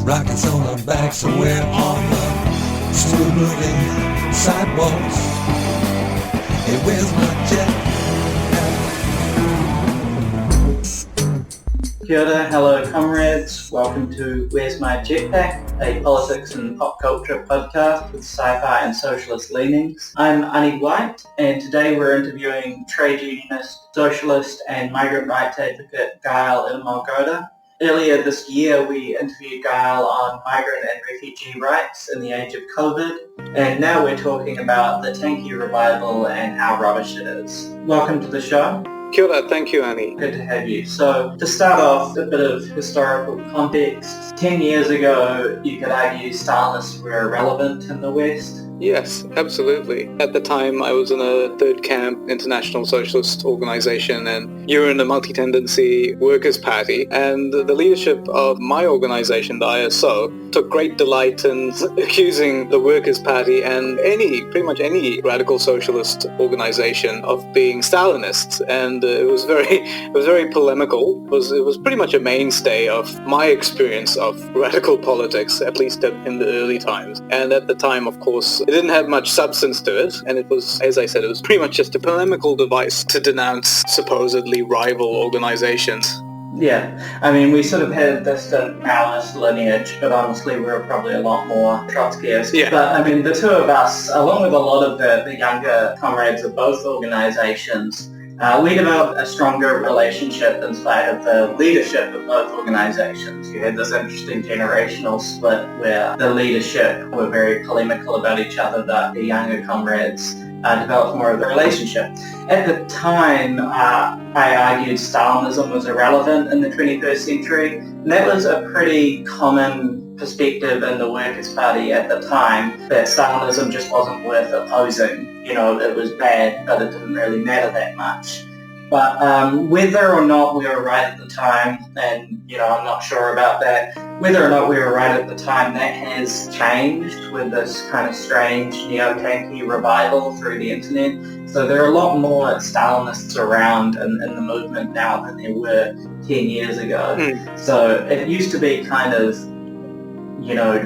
Rockets on our backs, so we're on the slow moving sidewalks. Hey, where's my jet? Kia ora, hello comrades, welcome to Where's My Jetpack, a politics and pop culture podcast with sci-fi and socialist leanings. I'm Ani White, and today we're interviewing trade unionist, socialist and migrant rights advocate Gayaal Iddamalgoda. Earlier this year we interviewed Gayaal on migrant and refugee rights in the age of COVID, and now we're talking about the tankie revival and how rubbish it is. Welcome to the show. Kia ora, thank you, Annie. Good to have you. So, to start off, a bit of historical context. 10 years ago, you could argue Stalinists were irrelevant in the West. Yes, absolutely. At the time, I was in a third camp international socialist organization, and you were in the multi-tendency Workers' Party, and the leadership of my organization, the ISO, took great delight in accusing the Workers' Party and pretty much any radical socialist organization of being Stalinists, and it was very polemical. It was pretty much a mainstay of my experience of radical politics, at least in the early times. And at the time, of course, it didn't have much substance to it, and it was, as I said, it was pretty much just a polemical device to denounce supposedly rival organizations. Yeah, I mean, we sort of had a distant Maoist lineage, but honestly we were probably a lot more Trotskyist. Yeah. But I mean, the two of us, along with a lot of the younger comrades of both organizations, we developed a stronger relationship in spite of the leadership of both organizations. You had this interesting generational split where the leadership were very polemical about each other, but the younger comrades developed more of a relationship. At the time, I argued Stalinism was irrelevant in the 21st century, and that was a pretty common perspective in the Workers' Party at the time, that Stalinism just wasn't worth opposing. You know, it was bad, but it didn't really matter that much. But whether or not we were right at the time, and I'm not sure about that, whether or not we were right at the time, that has changed with this kind of strange neo-tankie revival through the internet. So there are a lot more Stalinists around in the movement now than there were 10 years ago. So it used to be kind of,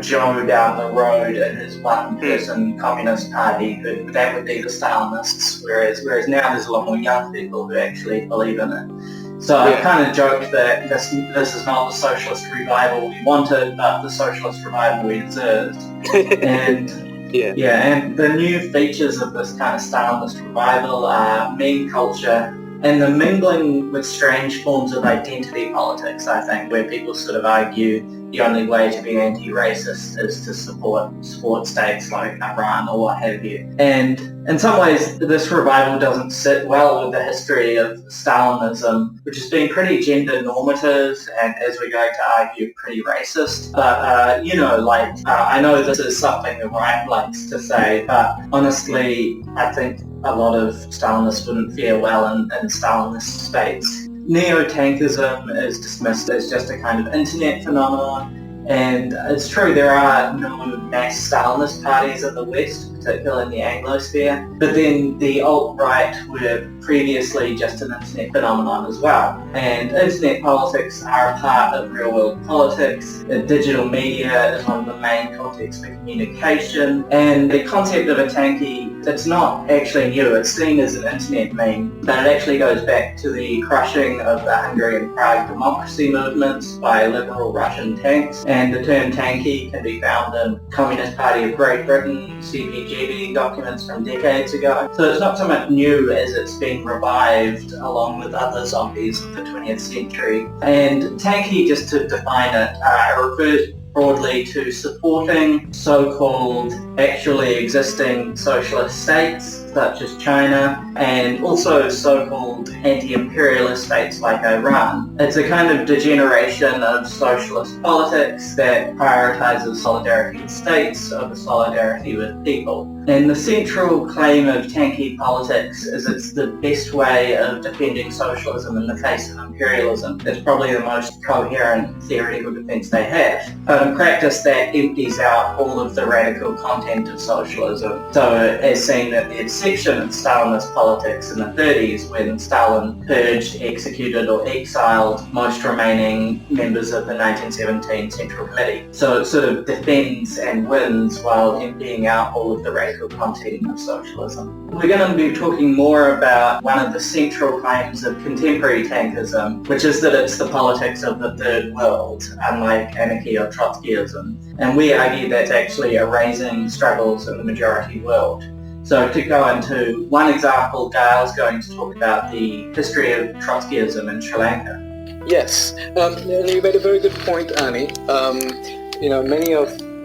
Joe down the road in his one-person communist party, that would be the Stalinists, whereas now there's a lot more young people who actually believe in it. So I kind of joked that this is not the socialist revival we wanted, but the socialist revival we deserved. And and the new features of this kind of Stalinist revival are meme culture and the mingling with strange forms of identity politics, I think, where people sort of argue the only way to be anti-racist is to support states like Iran or what have you. And in some ways, this revival doesn't sit well with the history of Stalinism, which has been pretty gender normative and, as we're going to argue, pretty racist. But, I know this is something the right likes to say, but honestly, I think a lot of Stalinists wouldn't fare well in Stalinist states. Neo-tankism is dismissed as just a kind of internet phenomenon, and it's true there are no mass Stalinist parties in the West, particularly in the Anglosphere, but then the alt-right were previously just an internet phenomenon as well. And internet politics are a part of real-world politics. Digital media is one of the main contexts for communication, and the concept of a tankie, it's not actually new. It's seen as an internet meme, but it actually goes back to the crushing of the Hungary and Prague democracy movements by liberal Russian tanks, and the term tankie can be found in Communist Party of Great Britain, CPGB documents from decades ago. So it's not so much new as it's been revived along with other zombies of the 20th century. And tankie, just to define it, refers broadly to supporting so-called actually existing socialist states such as China, and also so-called anti-imperialist states like Iran. It's a kind of degeneration of socialist politics that prioritizes solidarity with states over solidarity with people. And the central claim of tankie politics is it's the best way of defending socialism in the face of imperialism. It's probably the most coherent theoretical defense they have. But in practice, that empties out all of the radical context content of socialism. So as seen at the inception of Stalinist politics in the 30s, when Stalin purged, executed or exiled most remaining members of the 1917 Central Committee. So it sort of defends and wins while emptying out all of the radical content of socialism. We're going to be talking more about one of the central claims of contemporary tankism, which is that it's the politics of the third world, unlike anarchy or Trotskyism. And we argue that's actually erasing struggles in the majority world. So to go into one example, Gayal's going to talk about the history of Trotskyism in Sri Lanka. Yes, you made a very good point, Annie.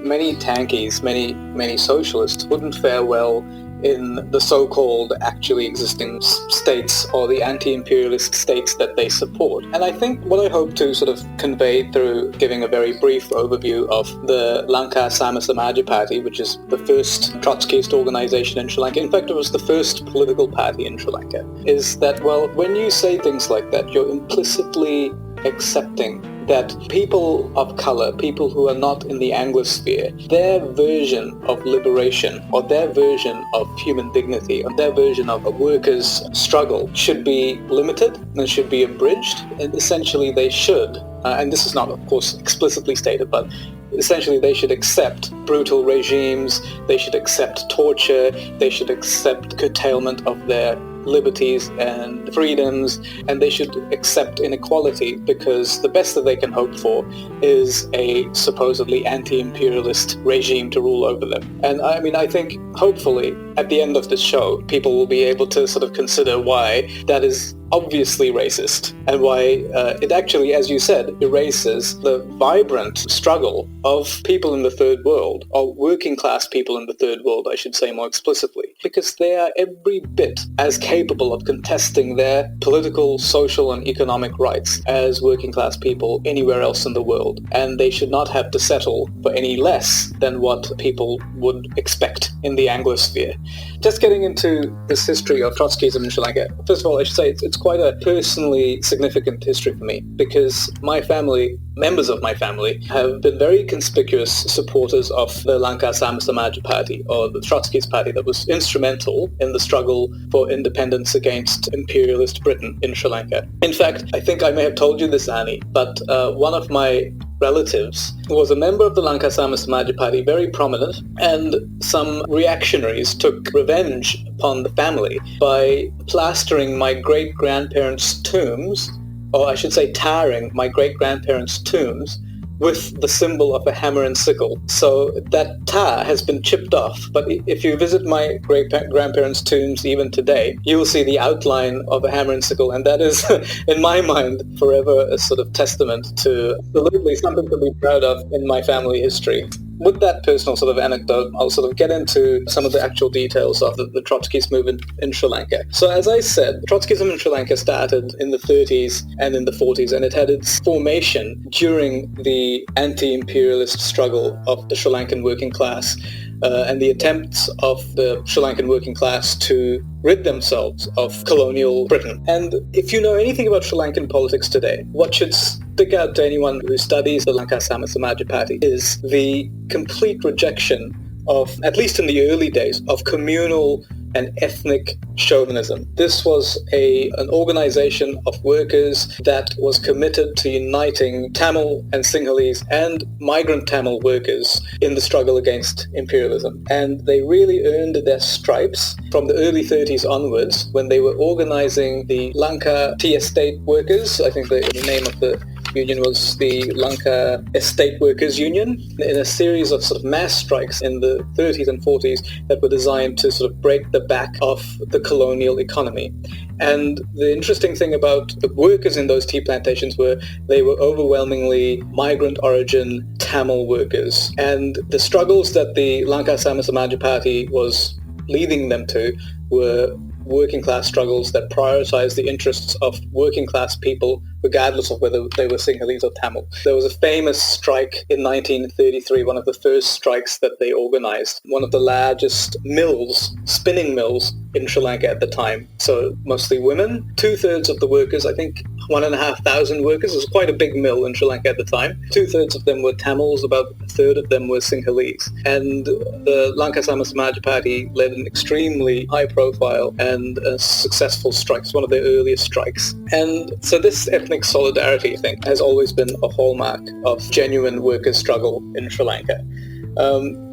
Many tankies, many socialists wouldn't fare well in the so-called actually existing states or the anti-imperialist states that they support. And I think what I hope to sort of convey through giving a very brief overview of the Lanka Sama-Samaja Party, which is the first Trotskyist organization in Sri Lanka, in fact it was the first political party in Sri Lanka, is that, well, when you say things like that, you're implicitly accepting that people of color, people who are not in the Anglosphere, their version of liberation or their version of human dignity or their version of a worker's struggle should be limited and should be abridged. And essentially they should, and this is not of course explicitly stated, but essentially they should accept brutal regimes, they should accept torture, they should accept curtailment of their liberties and freedoms, and they should accept inequality, because the best that they can hope for is a supposedly anti-imperialist regime to rule over them. And I mean, I think hopefully at the end of this show, people will be able to sort of consider why that is obviously racist, and why it actually, as you said, erases the vibrant struggle of people in the third world, or working class people in the third world, I should say more explicitly, because they are every bit as capable of contesting their political, social and economic rights as working class people anywhere else in the world, and they should not have to settle for any less than what people would expect in the Anglosphere. Just getting into this history of Trotskyism in Sri Lanka, first of all, I should say it's quite a personally significant history for me, because my family, members of my family, have been very conspicuous supporters of the Lanka Sama-Samaja Party, or the Trotskyist party that was instrumental in the struggle for independence against imperialist Britain in Sri Lanka. In fact, I think I may have told you this, Annie, but one of my relatives was a member of the Lanka Sama-Samaja Party, very prominent, and some reactionaries took revenge upon the family by plastering my great-grandparents' tombs, or I should say tarring my great-grandparents' tombs, with the symbol of a hammer and sickle. So that tar has been chipped off, but if you visit my great-grandparents' tombs even today, you will see the outline of a hammer and sickle, and that is, in my mind, forever a sort of testament to absolutely something to be proud of in my family history. With that personal sort of anecdote, I'll sort of get into some of the actual details of the Trotskyist movement in Sri Lanka. So as I said, Trotskyism in Sri Lanka started in the 30s and in the 40s, and it had its formation during the anti-imperialist struggle of the Sri Lankan working class and the attempts of the Sri Lankan working class to rid themselves of colonial Britain. And if you know anything about Sri Lankan politics today, what should stick out to anyone who studies the Lanka Sama-Samaja Party is the complete rejection of, at least in the early days, of communal and ethnic chauvinism. This was an organization of workers that was committed to uniting Tamil and Sinhalese and migrant Tamil workers in the struggle against imperialism. And they really earned their stripes from the early 30s onwards, when they were organizing the Lanka Tea Estate Workers. I think the name of the union was the Lanka Estate Workers Union, in a series of sort of mass strikes in the 30s and 40s that were designed to sort of break the back of the colonial economy. And the interesting thing about the workers in those tea plantations were they were overwhelmingly migrant origin Tamil workers. And the struggles that the Lanka Sama-Samaja Party was leading them to were working class struggles that prioritized the interests of working class people, regardless of whether they were Sinhalese or Tamil. There was a famous strike in 1933, one of the first strikes that they organized, one of the largest mills, spinning mills in Sri Lanka at the time. So mostly women, 2/3 of the workers, I think 1,500 workers. It was quite a big mill in Sri Lanka at the time. 2/3 of them were Tamils, about a third of them were Sinhalese. And the Lanka Samaj Party led an extremely high-profile and successful strike. It's one of their earliest strikes. And so this ethnic solidarity, I think, has always been a hallmark of genuine workers' struggle in Sri Lanka.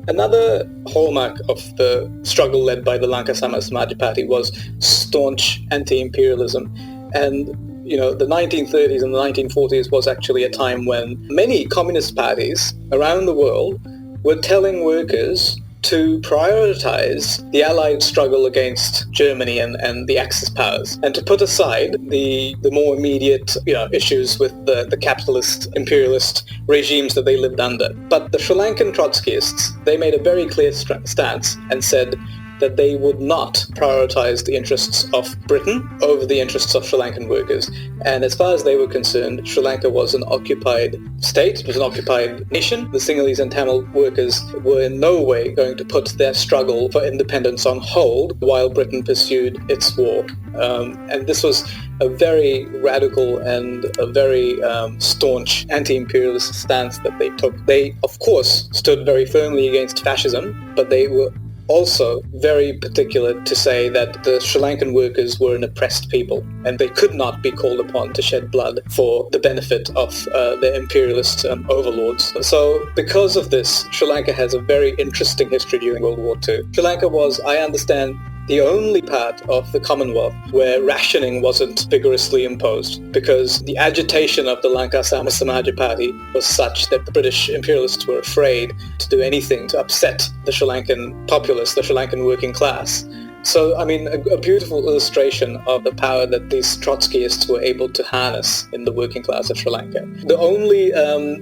Another hallmark of the struggle led by the Lanka Samaj Party was staunch anti-imperialism. And, the 1930s and the 1940s was actually a time when many communist parties around the world were telling workers to prioritize the Allied struggle against Germany and the Axis powers, and to put aside the more immediate issues with the capitalist imperialist regimes that they lived under. But the Sri Lankan Trotskyists, they made a very clear stance and said that they would not prioritize the interests of Britain over the interests of Sri Lankan workers. And as far as they were concerned, Sri Lanka was an occupied state, it was an occupied nation. The Sinhalese and Tamil workers were in no way going to put their struggle for independence on hold while Britain pursued its war. And this was a very radical and a very staunch anti-imperialist stance that they took. They, of course, stood very firmly against fascism, but they were also very particular to say that the Sri Lankan workers were an oppressed people and they could not be called upon to shed blood for the benefit of their imperialist overlords. So because of this, Sri Lanka has a very interesting history during World War II. Sri Lanka was, I understand, the only part of the Commonwealth where rationing wasn't vigorously imposed, because the agitation of the Lanka Samaj Party was such that the British imperialists were afraid to do anything to upset the Sri Lankan populace, the Sri Lankan working class. So, I mean, a beautiful illustration of the power that these Trotskyists were able to harness in the working class of Sri Lanka. The only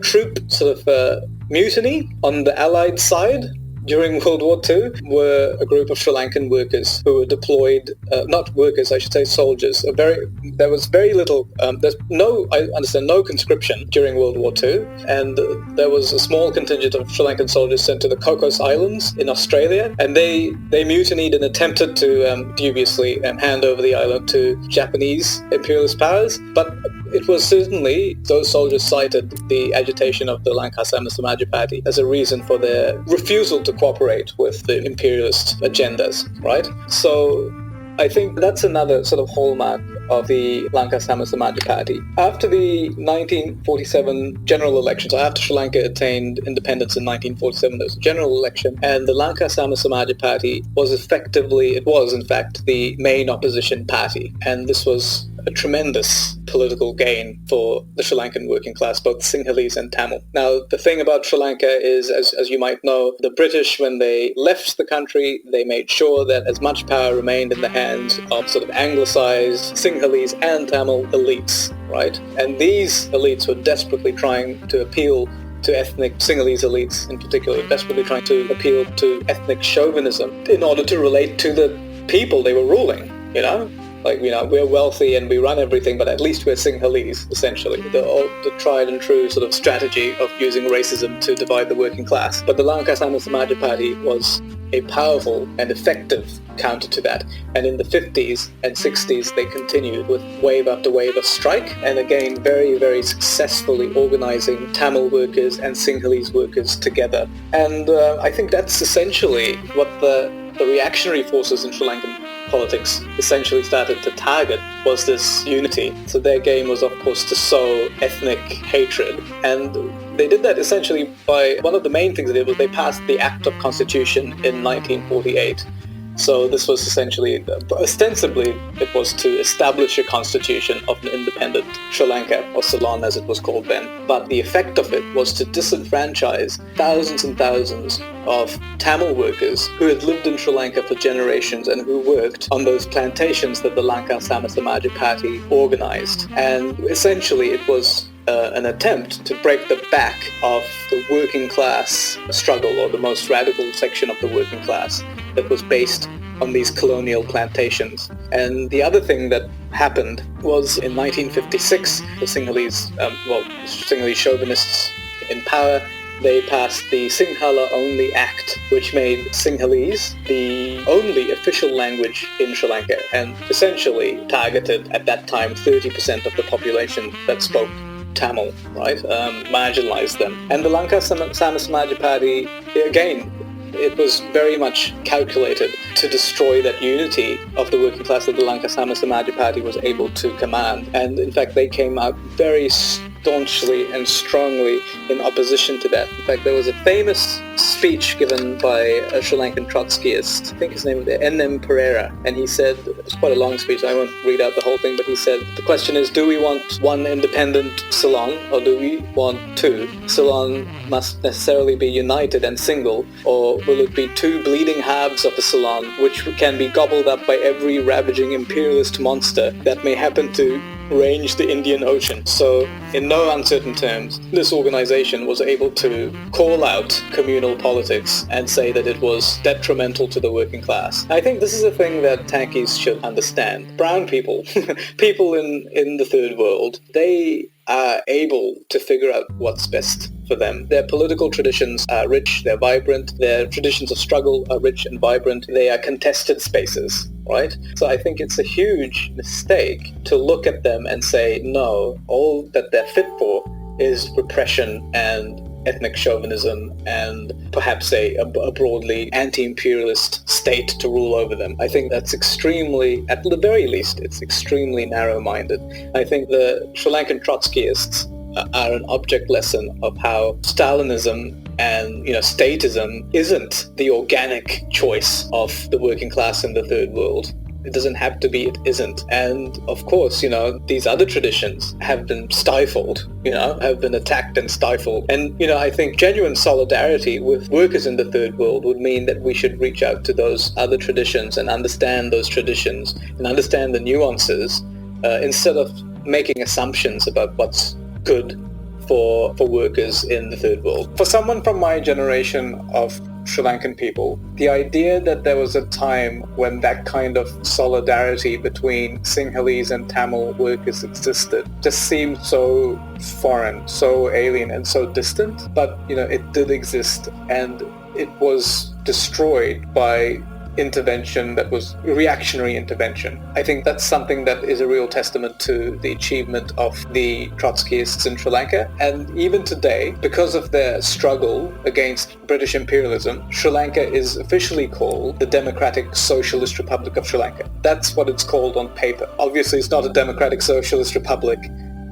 troop mutiny on the Allied side during World War II were a group of Sri Lankan workers who were deployed, not workers, I should say soldiers. There was very little, no conscription during World War II, and there was a small contingent of Sri Lankan soldiers sent to the Cocos Islands in Australia, and they mutinied and attempted to dubiously hand over the island to Japanese imperialist powers, but it was certainly, those soldiers cited the agitation of the Lanka Samaj Party as a reason for their refusal to cooperate with the imperialist agendas, right? So I think that's another sort of hallmark of the Lanka Samaj Party. After the 1947 general election, so after Sri Lanka attained independence in 1947, there was a general election, and the Lanka Samaj Party was in fact the main opposition party, and this was a tremendous political gain for the Sri Lankan working class, both Sinhalese and Tamil. Now, the thing about Sri Lanka is, as you might know, the British, when they left the country, they made sure that as much power remained in the hands of sort of anglicized Sinhalese and Tamil elites, right? And these elites were desperately trying to appeal to ethnic Sinhalese elites in particular, desperately trying to appeal to ethnic chauvinism in order to relate to the people they were ruling, we're wealthy and we run everything, but at least we're Sinhalese, essentially. The tried and true sort of strategy of using racism to divide the working class. But the Lanka Samaj Party was a powerful and effective counter to that. And in the 50s and 60s, they continued with wave after wave of strike, and again, very, very successfully organizing Tamil workers and Sinhalese workers together. And I think that's essentially what the reactionary forces in Sri Lankan politics essentially started to target, was this unity. So their game was, of course, to sow ethnic hatred. And they did that essentially by, one of the main things they did was they passed the Act of Constitution in 1948. So this was essentially, ostensibly, it was to establish a constitution of an independent Sri Lanka, or Ceylon as it was called then. But the effect of it was to disenfranchise thousands and thousands of Tamil workers who had lived in Sri Lanka for generations and who worked on those plantations that the Lanka Samaj Party organized. And essentially it was an attempt to break the back of the working class struggle, or the most radical section of the working class that was based on these colonial plantations. And the other thing that happened was in 1956, the Sinhalese chauvinists in power, they passed the Sinhala Only Act, which made Sinhalese the only official language in Sri Lanka and essentially targeted at that time 30% of the population that spoke Tamil, right? Marginalized them. And the Lanka Sama Samaja Party, again, it was very much calculated to destroy that unity of the working class that the Lanka Sama Samaja Party was able to command. And in fact, they came out very staunchly and strongly in opposition to that. In fact, there was a famous speech given by a Sri Lankan Trotskyist, I think his name was N.M. Pereira, and he said, it's quite a long speech, I won't read out the whole thing, but he said, the question is, do we want one independent Ceylon, or do we want two? Ceylon must necessarily be united and single, or will it be two bleeding halves of a Ceylon, which can be gobbled up by every ravaging imperialist monster that may happen to range the Indian Ocean? So, in no uncertain terms, this organization was able to call out communal politics and say that it was detrimental to the working class. I think this is a thing that tankies should understand. Brown people, people in the third world, they are able to figure out what's best for them. Their political traditions are rich, they're vibrant, their traditions of struggle are rich and vibrant, they are contested spaces, right? So I think it's a huge mistake to look at them and say, no, all that they're fit for is repression and ethnic chauvinism and perhaps a broadly anti-imperialist state to rule over them. I think that's extremely, at the very least, it's extremely narrow-minded. I think the Sri Lankan Trotskyists are an object lesson of how Stalinism and, statism isn't the organic choice of the working class in the third world. It doesn't have to be, it isn't. And of course, these other traditions have been stifled, have been attacked and stifled. And, I think genuine solidarity with workers in the third world would mean that we should reach out to those other traditions and understand those traditions and understand the nuances instead of making assumptions about what's good for workers in the third world. For someone from my generation of Sri Lankan people, the idea that there was a time when that kind of solidarity between Sinhalese and Tamil workers existed just seemed so foreign, so alien and so distant. But, it did exist, and it was destroyed by intervention that was reactionary intervention. I think that's something that is a real testament to the achievement of the Trotskyists in Sri Lanka. And even today, because of their struggle against British imperialism, Sri Lanka is officially called the Democratic Socialist Republic of Sri Lanka. That's what it's called on paper. Obviously, it's not a democratic socialist republic,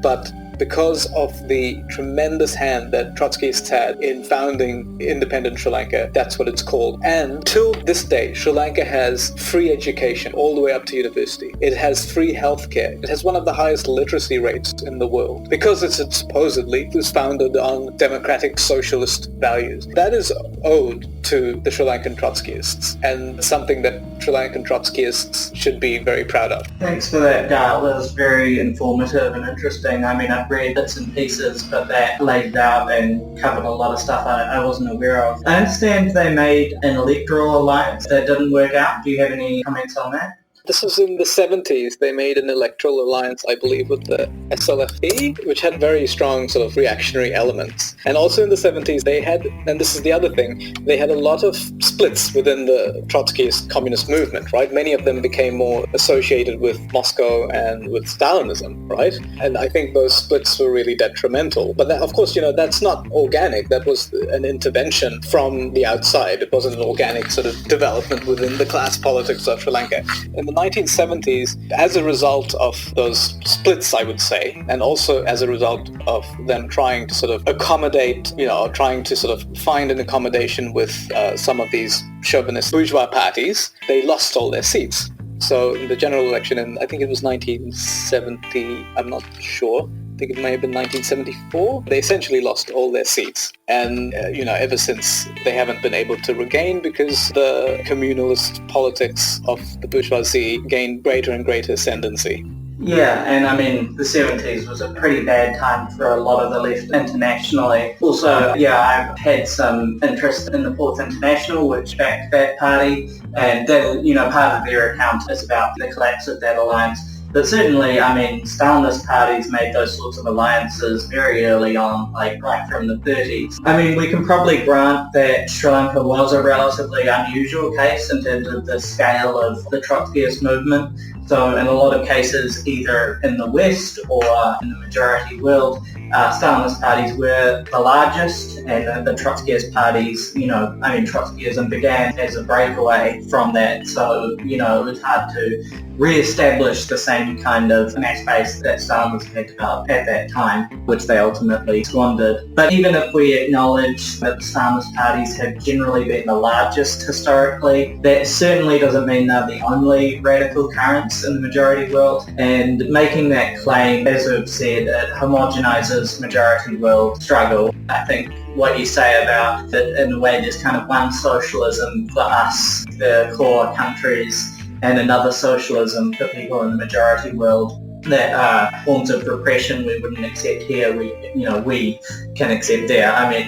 but because of the tremendous hand that Trotskyists had in founding independent Sri Lanka, that's what it's called. And till this day, Sri Lanka has free education all the way up to university. It has free healthcare. It has one of the highest literacy rates in the world because it supposedly was founded on democratic socialist values. That is owed to the Sri Lankan Trotskyists, and something that Sri Lankan Trotskyists should be very proud of. Thanks for that, Gayaal. That was very informative and interesting. I've read bits and pieces, but that laid it out and covered a lot of stuff I wasn't aware of. I understand they made an electoral alliance that didn't work out. Do you have any comments on that? This was in the 70s. They made an electoral alliance, I believe, with the SLFP, which had very strong sort of reactionary elements. And also in the 70s, they had, and this is the other thing, they had a lot of splits within the Trotskyist communist movement, right? Many of them became more associated with Moscow and with Stalinism, right? And I think those splits were really detrimental. But that, of course, that's not organic. That was an intervention from the outside. It wasn't an organic sort of development within the class politics of Sri Lanka. In the 1970s, as a result of those splits, I would say, and also as a result of them trying to sort of accommodate, trying to sort of find an accommodation with some of these chauvinist bourgeois parties, they lost all their seats. So in the general election, in I think it was 1970, I'm not sure, I think it may have been 1974, they essentially lost all their seats. And, ever since, they haven't been able to regain because the communalist politics of the bourgeoisie gained greater and greater ascendancy. Yeah, and the 70s was a pretty bad time for a lot of the left internationally. Also, I've had some interest in the Fourth International, which backed that party, and that, part of their account is about the collapse of that alliance. But certainly, I mean, Stalinist parties made those sorts of alliances very early on, like right from the 30s. I mean, we can probably grant that Sri Lanka was a relatively unusual case in terms of the scale of the Trotskyist movement. So in a lot of cases, either in the West or in the majority world, Stalinist parties were the largest, and the Trotskyist parties, Trotskyism began as a breakaway from that. So, it was hard to re-establish the same kind of mass base that Stalinists had developed at that time, which they ultimately squandered. But even if we acknowledge that the Stalinist parties have generally been the largest historically, that certainly doesn't mean they're the only radical currents in the majority world. And making that claim, as I've said, it homogenizes majority world struggle. I think what you say about that, in a way, there's kind of one socialism for us, the core countries, and another socialism for people in the majority world that are forms of repression we wouldn't accept here, we can accept there. I mean,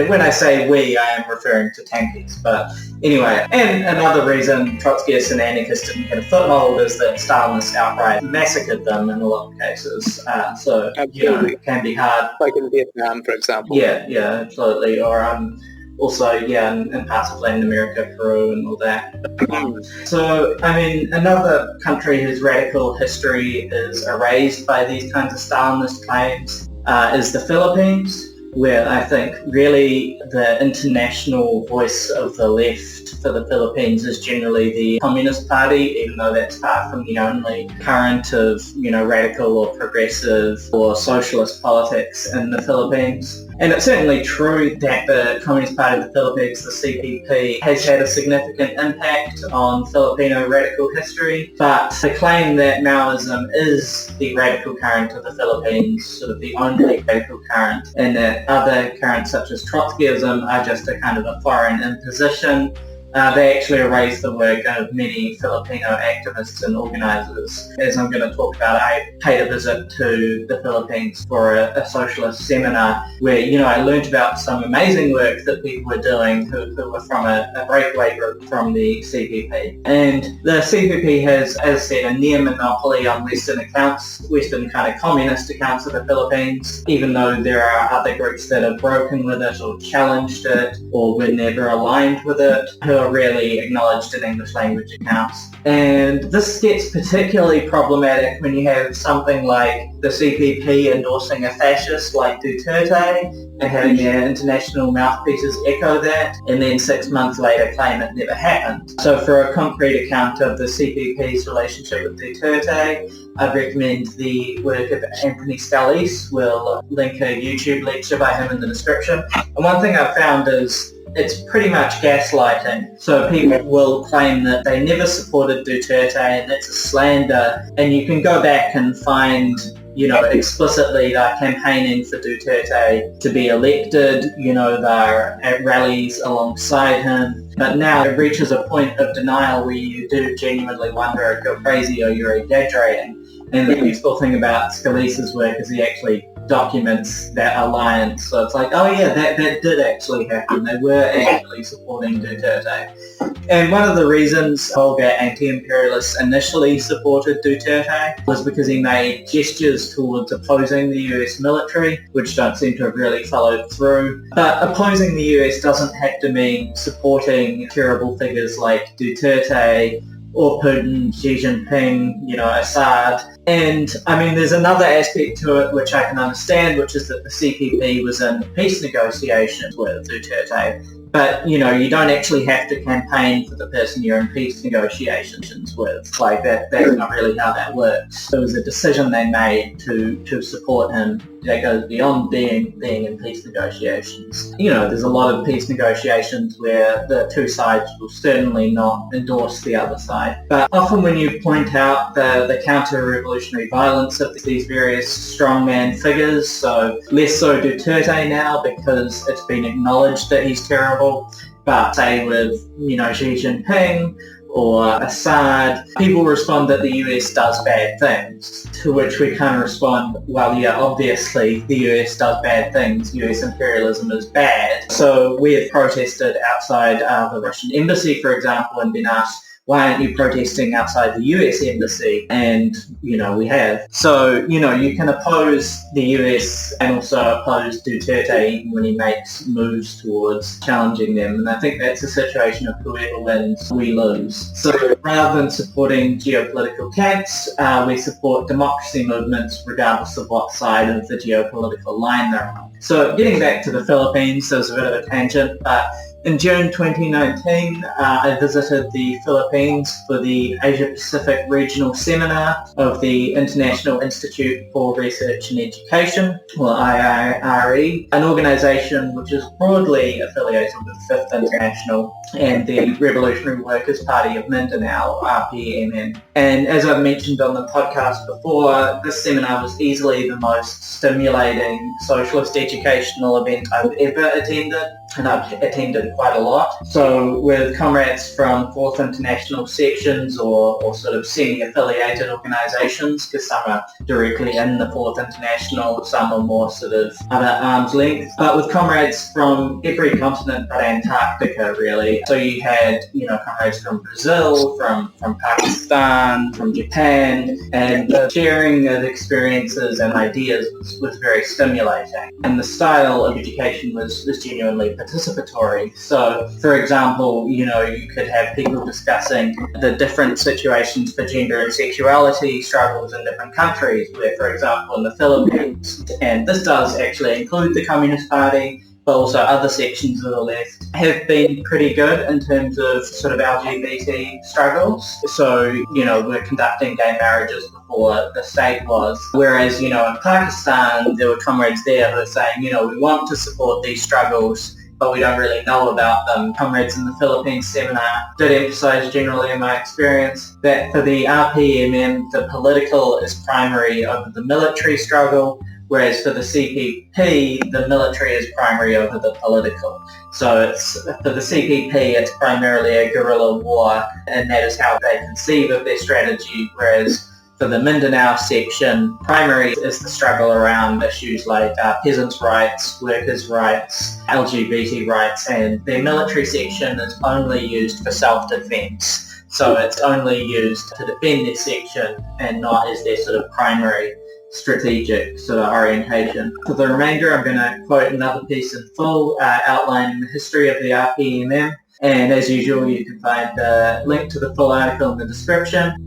when I say we, I am referring to tankies. But anyway, and another reason Trotskyists and anarchists didn't get a foothold is that Stalinists outright massacred them in a lot of cases. So, it can be hard. Like in Vietnam, for example. Yeah, absolutely. Or also, in parts of Latin America, Peru and all that. So, I mean, another country whose radical history is erased by these kinds of Stalinist claims is the Philippines, where I think really the international voice of the left for the Philippines is generally the Communist Party, even though that's far from the only current of, radical or progressive or socialist politics in the Philippines. And it's certainly true that the Communist Party of the Philippines, the CPP, has had a significant impact on Filipino radical history, but the claim that Maoism is the radical current of the Philippines, sort of the only radical current, and that other currents such as Trotskyism are just a kind of a foreign imposition, they actually erase the work of many Filipino activists and organisers. As I'm going to talk about, I paid a visit to the Philippines for a socialist seminar where, I learned about some amazing work that people were doing who were from a breakaway group from the CPP. And the CPP has, as I said, a near monopoly on Western kind of communist accounts of the Philippines, even though there are other groups that have broken with it or challenged it or were never aligned with it, who are rarely acknowledged in English language accounts. And this gets particularly problematic when you have something like the CPP endorsing a fascist like Duterte and having their international mouthpieces echo that, and then 6 months later claim it never happened. So for a concrete account of the CPP's relationship with Duterte, I'd recommend the work of Anthony Scalise. We'll link a YouTube lecture by him in the description. And one thing I've found is it's pretty much gaslighting. So people will claim that they never supported Duterte and that's a slander, and you can go back and find explicitly they're campaigning for Duterte to be elected, they're at rallies alongside him. But now it reaches a point of denial where you do genuinely wonder if you're crazy or you're exaggerating. And the useful thing about Scalise's work is he actually documents that alliance. So it's like, oh yeah, that did actually happen. They were actually supporting Duterte. And one of the reasons Olga anti-imperialists initially supported Duterte was because he made gestures towards opposing the US military, which don't seem to have really followed through. But opposing the US doesn't have to mean supporting terrible figures like Duterte or Putin, Xi Jinping, Assad. And I mean, there's another aspect to it which I can understand, which is that the CPP was in peace negotiations with Duterte. But, you don't actually have to campaign for the person you're in peace negotiations with. Like, that's not really how that works. It was a decision they made to support him that goes beyond being in peace negotiations. There's a lot of peace negotiations where the two sides will certainly not endorse the other side. But often when you point out the counter-revolutionary violence of these various strongman figures, so less so Duterte now because it's been acknowledged that he's terrible, but say with, Xi Jinping or Assad, people respond that the US does bad things, to which we kind of respond, well, yeah, obviously the US does bad things. US imperialism is bad. So we have protested outside the Russian embassy, for example, and been asked, why aren't you protesting outside the US embassy? And, we have. So, you can oppose the US and also oppose Duterte even when he makes moves towards challenging them. And I think that's a situation of whoever wins, we lose. So rather than supporting geopolitical camps, we support democracy movements regardless of what side of the geopolitical line they're on. So getting back to the Philippines, there's a bit of a tangent, but in June 2019, I visited the Philippines for the Asia-Pacific Regional Seminar of the International Institute for Research and Education, or IIRE, an organisation which is broadly affiliated with Fifth International and the Revolutionary Workers' Party of Mindanao, RPMM. And as I've mentioned on the podcast before, this seminar was easily the most stimulating socialist educational event I've ever attended, and I've attended quite a lot. So with comrades from Fourth International sections or sort of semi-affiliated organisations, because some are directly in the Fourth International, some are more sort of at arm's length, but with comrades from every continent but Antarctica really. So you had, comrades from Brazil, from Pakistan, from Japan, and the sharing of experiences and ideas was very stimulating. And the style of education was genuinely participatory. So, for example, you could have people discussing the different situations for gender and sexuality struggles in different countries, where, for example, in the Philippines, and this does actually include the Communist Party, but also other sections of the left, have been pretty good in terms of sort of LGBT struggles. So, we're conducting gay marriages before the state was. Whereas, in Pakistan, there were comrades there who were saying, we want to support these struggles, but we don't really know about them. Comrades in the Philippines seminar did emphasise generally in my experience that for the RPMM, the political is primary over the military struggle, whereas for the CPP, the military is primary over the political. So it's for the CPP, it's primarily a guerrilla war, and that is how they conceive of their strategy, whereas for the Mindanao section, primary is the struggle around issues like peasants' rights, workers' rights, LGBT rights, and their military section is only used for self-defense. So it's only used to defend their section and not as their sort of primary strategic sort of orientation. For the remainder, I'm going to quote another piece in full outlining the history of the RPMM, and as usual you can find a link to the full article in the description.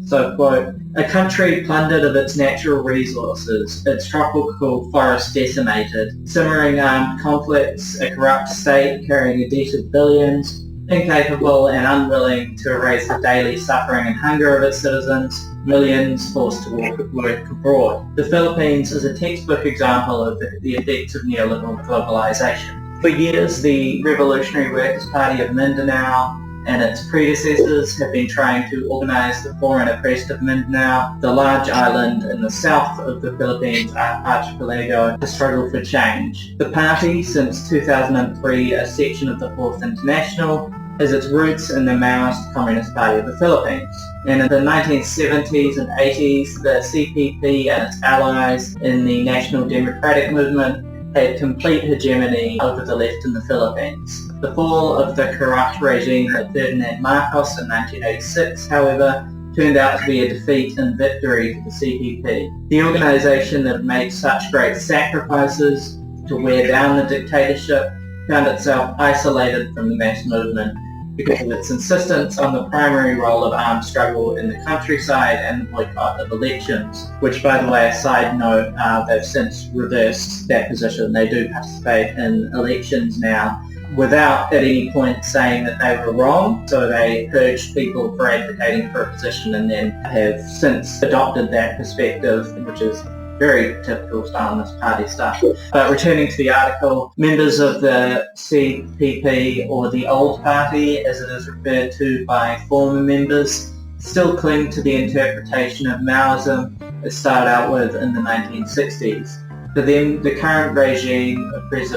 So, quote, "A country plundered of its natural resources, its tropical forests decimated, simmering armed conflicts, a corrupt state carrying a debt of billions, incapable and unwilling to erase the daily suffering and hunger of its citizens, millions forced to work abroad. The Philippines is a textbook example of the effects of neoliberal globalization. For years, the Revolutionary Workers' Party of Mindanao and its predecessors have been trying to organise the poor and oppressed of Mindanao, the large island in the south of the Philippines archipelago, to struggle for change. The party, since 2003 a section of the Fourth International, has its roots in the Maoist Communist Party of the Philippines. And in the 1970s and 80s, the CPP and its allies in the National Democratic Movement had complete hegemony over the left in the Philippines. The fall of the corrupt regime of Ferdinand Marcos in 1986, however, turned out to be a defeat and victory for the CPP. The organisation that had made such great sacrifices to wear down the dictatorship found itself isolated from the mass movement because of its insistence on the primary role of armed struggle in the countryside and the boycott of elections, which, by the way, a side note, they've since reversed that position. They do participate in elections now without at any point saying that they were wrong. So they purged people for advocating for a position and then have since adopted that perspective, which is very typical Stalinist party stuff. But returning to the article, members of the CPP, or the old party as it is referred to by former members, still cling to the interpretation of Maoism it started out with in the 1960s. For them, the current regime of this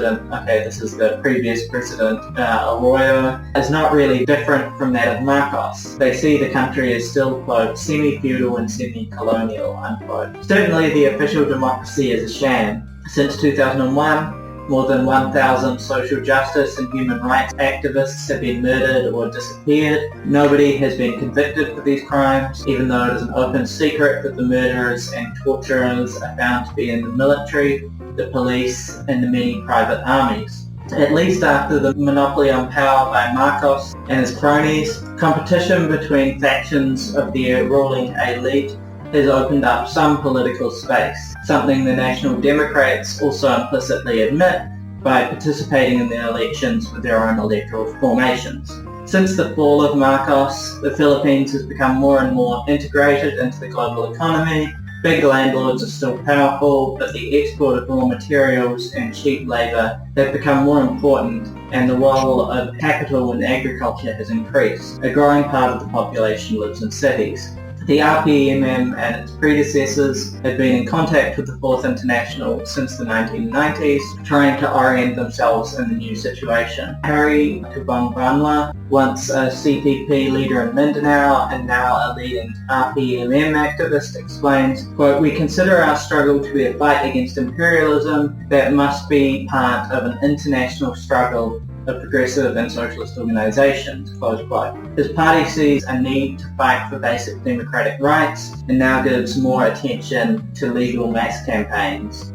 is the previous president, Arroyo, is not really different from that of Marcos. They see the country as still, quote, semi-feudal and semi-colonial, unquote. Certainly the official democracy is a sham. Since 2001, More than 1,000 social justice and human rights activists have been murdered or disappeared. Nobody has been convicted for these crimes, even though it is an open secret that the murderers and torturers are found to be in the military, the police, and the many private armies. At least after the monopoly on power by Marcos and his cronies, competition between factions of the ruling elite has opened up some political space, something the National Democrats also implicitly admit by participating in their elections with their own electoral formations. Since the fall of Marcos, the Philippines has become more and more integrated into the global economy. Big landlords are still powerful, but the export of raw materials and cheap labour have become more important, and the role of capital in agriculture has increased. A growing part of the population lives in cities. The RPMM and its predecessors have been in contact with the Fourth International since the 1990s, trying to orient themselves in the new situation. Harry Tubong-Banla, once a CPP leader in Mindanao and now a leading RPMM activist, explains, quote, "We consider our struggle to be a fight against imperialism that must be part of an international struggle of progressive and socialist organisations," close quote. His party sees a need to fight for basic democratic rights and now gives more attention to legal mass campaigns.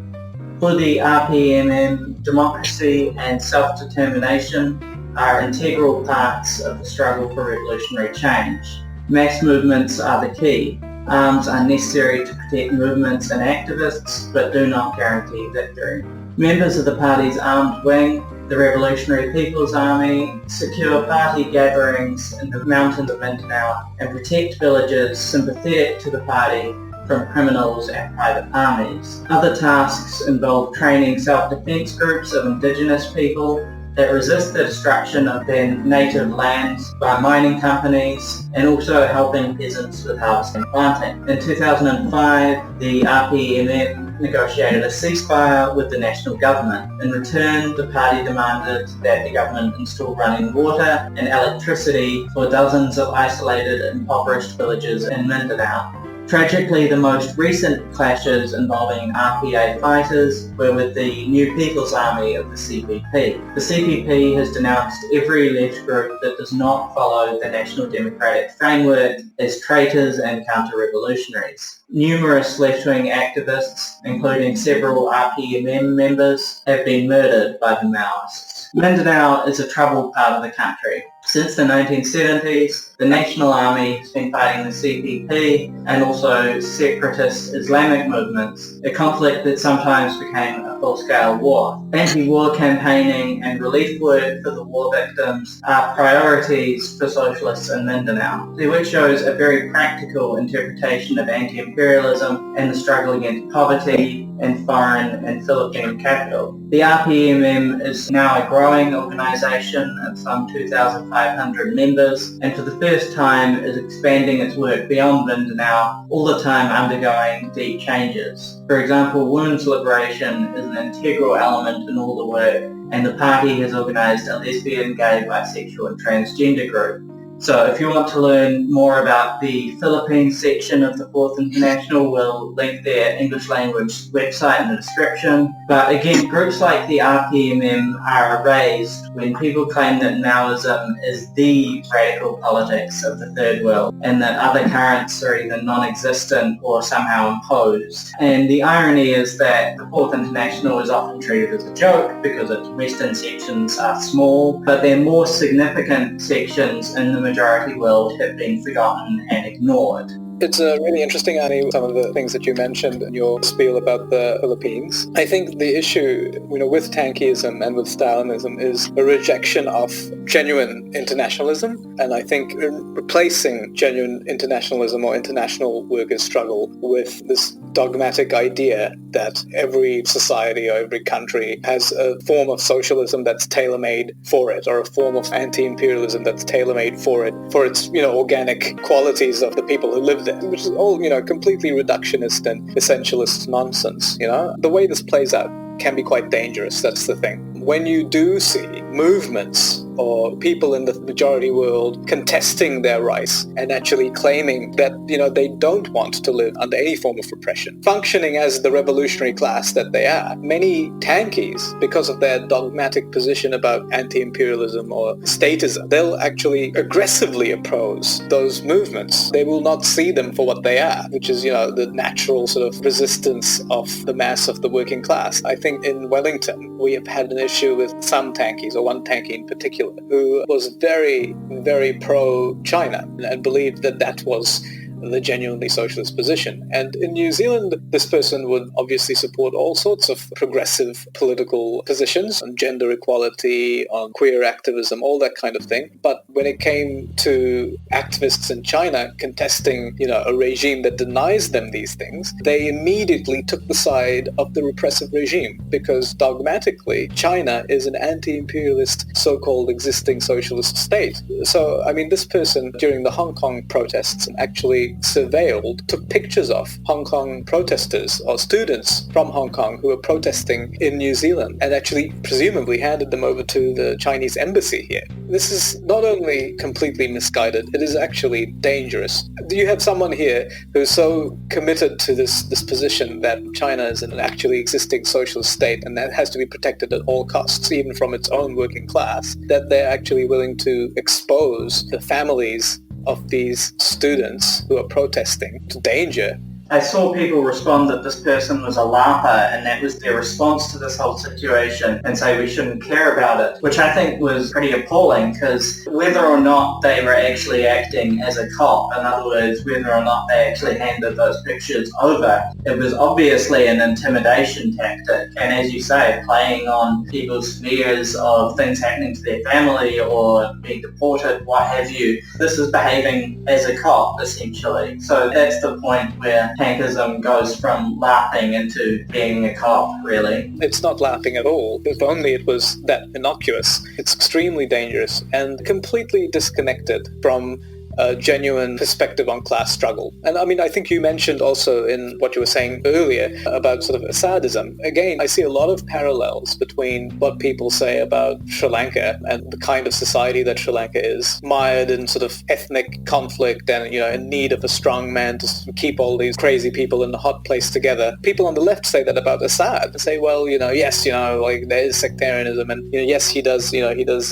For the RPMM, democracy and self-determination are integral parts of the struggle for revolutionary change. Mass movements are the key. Arms are necessary to protect movements and activists, but do not guarantee victory. Members of the party's armed wing, the Revolutionary People's Army, secure party gatherings in the mountains of Mindanao and protect villages sympathetic to the party from criminals and private armies. Other tasks involve training self-defense groups of indigenous people that resist the destruction of their native lands by mining companies, and also helping peasants with harvesting and planting. In 2005, the RPMM negotiated a ceasefire with the national government. In return, the party demanded that the government install running water and electricity for dozens of isolated, impoverished villages in Mindanao. Tragically, the most recent clashes involving RPA fighters were with the New People's Army of the CPP. The CPP has denounced every left group that does not follow the National Democratic Framework as traitors and counter-revolutionaries. Numerous left-wing activists, including several RPMM members, have been murdered by the Maoists. Mindanao is a troubled part of the country. Since the 1970s, the National Army has been fighting the CPP and also separatist Islamic movements, a conflict that sometimes became a full-scale war. Anti-war campaigning and relief work for the war victims are priorities for socialists in Mindanao. The work shows a very practical interpretation of anti-imperialism and the struggle against poverty and foreign and Philippine capital. The RPMM is now a growing organisation of some 2,500 members, and for the first time is expanding its work beyond Mindanao, all the time undergoing deep changes. For example, women's liberation is an integral element in all the work, and the party has organised a lesbian, gay, bisexual and transgender group. So if you want to learn more about the Philippines section of the Fourth International, we'll link their English language website in the description. But again, groups like the RPMM are erased when people claim that Maoism is the radical politics of the Third World and that other currents are either non-existent or somehow imposed. And the irony is that the Fourth International is often treated as a joke because its Western sections are small, but their more significant sections in the majority world have been forgotten and ignored. It's really interesting, Annie, some of the things that you mentioned in your spiel about the Philippines. I think the issue, with tankieism and with Stalinism is a rejection of genuine internationalism. And I think replacing genuine internationalism or international workers' struggle with this dogmatic idea that every society or every country has a form of socialism that's tailor-made for it, or a form of anti-imperialism that's tailor-made for it, for its, organic qualities of the people who live there, which is all, completely reductionist and essentialist nonsense, The way this plays out can be quite dangerous, that's the thing. When you do see movements or people in the majority world contesting their rights and actually claiming that, they don't want to live under any form of repression. Functioning as the revolutionary class that they are, many tankies, because of their dogmatic position about anti-imperialism or statism, they'll actually aggressively oppose those movements. They will not see them for what they are, which is, the natural sort of resistance of the mass of the working class. I think in Wellington, we have had an issue with some tankies, or one tankie in particular, who was very, very pro-China and believed that that was the genuinely socialist position. And in New Zealand, this person would obviously support all sorts of progressive political positions on gender equality, on queer activism, all that kind of thing. But when it came to activists in China contesting, a regime that denies them these things, they immediately took the side of the repressive regime because dogmatically China is an anti-imperialist so-called existing socialist state. So, this person during the Hong Kong protests actually surveilled, took pictures of Hong Kong protesters or students from Hong Kong who were protesting in New Zealand and actually presumably handed them over to the Chinese embassy here. This is not only completely misguided, it is actually dangerous. You have someone here who's so committed to this position that China is an actually existing socialist state and that has to be protected at all costs, even from its own working class, that they're actually willing to expose the families of these students who are protesting to danger. I saw people respond that this person was a LARPer and that was their response to this whole situation and say we shouldn't care about it, which I think was pretty appalling because whether or not they were actually acting as a cop, in other words, whether or not they actually handed those pictures over, it was obviously an intimidation tactic. And as you say, playing on people's fears of things happening to their family or being deported, what have you. This is behaving as a cop, essentially. So that's the point where tankism goes from LARPing into being a cop, really. It's not LARPing at all. If only it was that innocuous. It's extremely dangerous and completely disconnected from a genuine perspective on class struggle. And I think you mentioned also in what you were saying earlier about sort of sadism. Again, I see a lot of parallels between what people say about Sri Lanka and the kind of society that Sri Lanka is, mired in sort of ethnic conflict and, in need of a strong man to keep all these crazy people in the hot place together. People on the left say that about Assad and say, well, yes, like there is sectarianism and, yes, he does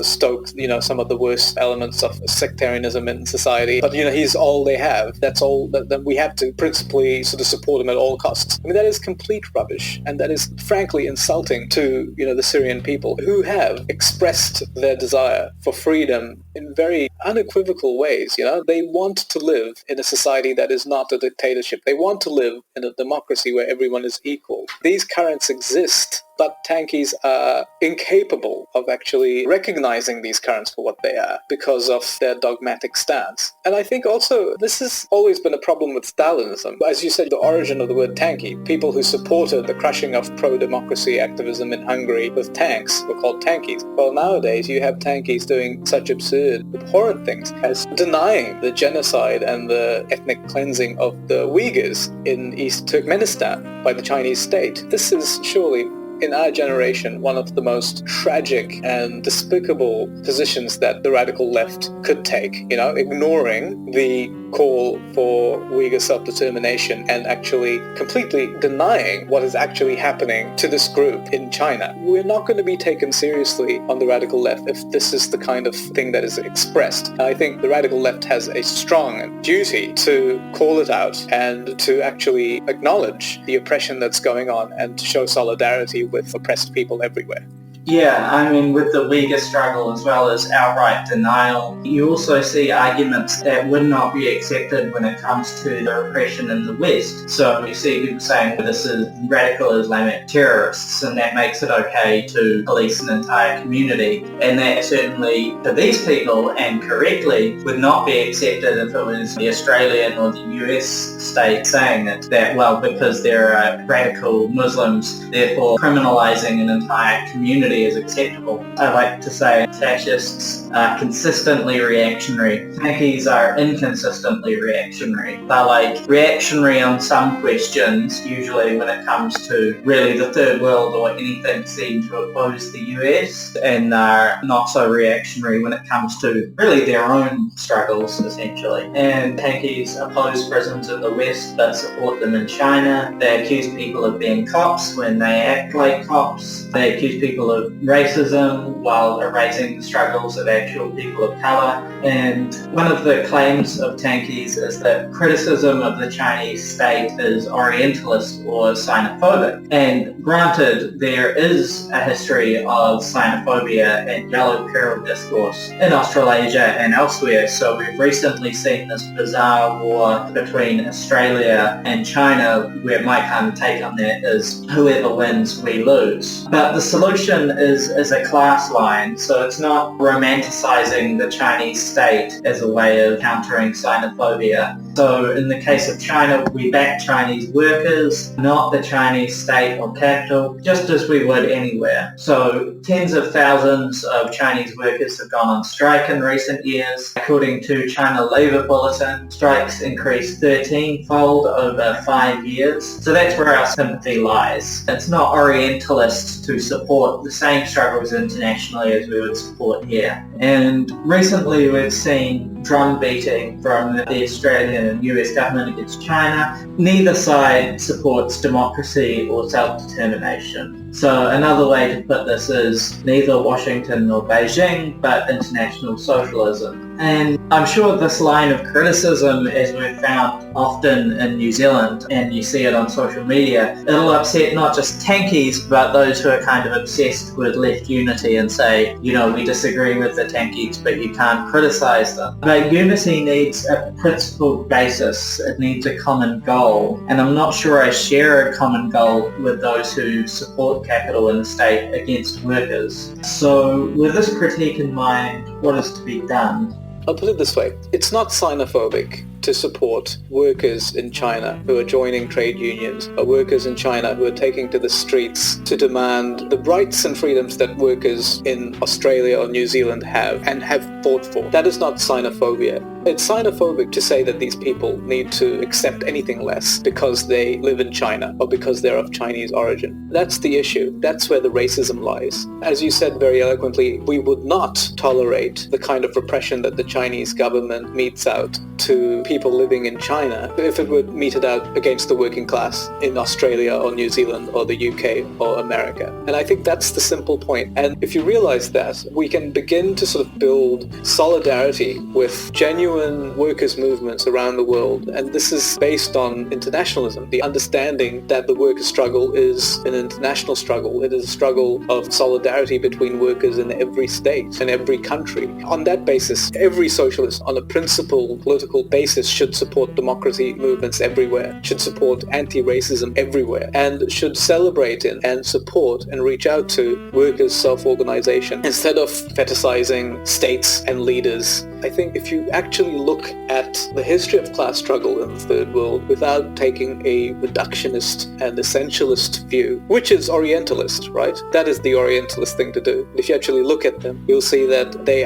stoke, some of the worst elements of sectarianism in society. But, he's all they have. That's all that we have to principally sort of support him at all costs. That is complete rubbish. And that is frankly insulting to, the Syrian people who have expressed their desire for freedom in very unequivocal ways. They want to live in a society that is not a dictatorship. They want to live in a democracy where everyone is equal. These currents exist, but tankies are incapable of actually recognizing these currents for what they are because of their dogmatic stance. And I think also this has always been a problem with Stalinism. As you said, the origin of the word tankie, people who supported the crushing of pro-democracy activism in Hungary with tanks were called tankies. Well, nowadays you have tankies doing such absurd, abhorrent things as denying the genocide and the ethnic cleansing of the Uyghurs in East Turkmenistan by the Chinese state. This is surely, in our generation, one of the most tragic and despicable positions that the radical left could take, ignoring the call for Uyghur self-determination and actually completely denying what is actually happening to this group in China. We're not going to be taken seriously on the radical left if this is the kind of thing that is expressed. I think the radical left has a strong duty to call it out and to actually acknowledge the oppression that's going on and to show solidarity with oppressed people everywhere. Yeah, with the Uyghur struggle as well as outright denial, you also see arguments that would not be accepted when it comes to the repression in the West. So you see people saying this is radical Islamic terrorists and that makes it okay to police an entire community. And that certainly, for these people, and correctly, would not be accepted if it was the Australian or the US state saying it. That, well, because there are radical Muslims, therefore criminalising an entire community impunity is acceptable. I like to say fascists are consistently reactionary. Tankies are inconsistently reactionary. They're like reactionary on some questions, usually when it comes to really the third world or anything seen to oppose the US, and they're not so reactionary when it comes to really their own struggles, essentially. And tankies oppose prisons in the West but support them in China. They accuse people of being cops when they act like cops. They accuse people of racism while erasing the struggles of actual people of colour. And one of the claims of tankies is that criticism of the Chinese state is orientalist or xenophobic. And granted, there is a history of xenophobia and yellow peril discourse in Australasia and elsewhere. So we've recently seen this bizarre war between Australia and China, where my kind of take on that is whoever wins, we lose. But the solution is a class line, so it's not romanticizing the Chinese state as a way of countering xenophobia. So in the case of China, we back Chinese workers, not the Chinese state or capital, just as we would anywhere. So tens of thousands of Chinese workers have gone on strike in recent years. According to China Labour Bulletin, strikes increased 13-fold over 5 years. So that's where our sympathy lies. It's not orientalist to support the same struggles internationally as we would support here. And recently we've seen drum beating from the Australian and US government against China. Neither side supports democracy or self-determination. So another way to put this is neither Washington nor Beijing, but international socialism. And I'm sure this line of criticism, as we've found often in New Zealand, and you see it on social media, it'll upset not just tankies, but those who are kind of obsessed with left unity and say, you know, we disagree with the tankies, but you can't criticize them. But unity needs a principled basis. It needs a common goal. And I'm not sure I share a common goal with those who support capital and the state against workers. So with this critique in mind, what is to be done? I'll put it this way. It's not xenophobic to support workers in China who are joining trade unions, or workers in China who are taking to the streets to demand the rights and freedoms that workers in Australia or New Zealand have and have fought for. That is not xenophobia. It's xenophobic to say that these people need to accept anything less because they live in China or because they're of Chinese origin. That's the issue. That's where the racism lies. As you said very eloquently, we would not tolerate the kind of repression that the Chinese government metes out to people living in China if it would mete it out against the working class in Australia or New Zealand or the UK or America. And I think that's the simple point. And if you realize that, we can begin to sort of build solidarity with genuine workers' movements around the world. And this is based on internationalism, the understanding that the workers' struggle is an international struggle. It is a struggle of solidarity between workers in every state and every country. On that basis, every socialist on a principled political basis should support democracy movements everywhere, should support anti-racism everywhere, and should celebrate and support and reach out to workers' self-organization instead of fetishizing states and leaders. I think if you actually look at the history of class struggle in the Third World without taking a reductionist and essentialist view, which is Orientalist, right? That is the Orientalist thing to do. If you actually look at them, you'll see that they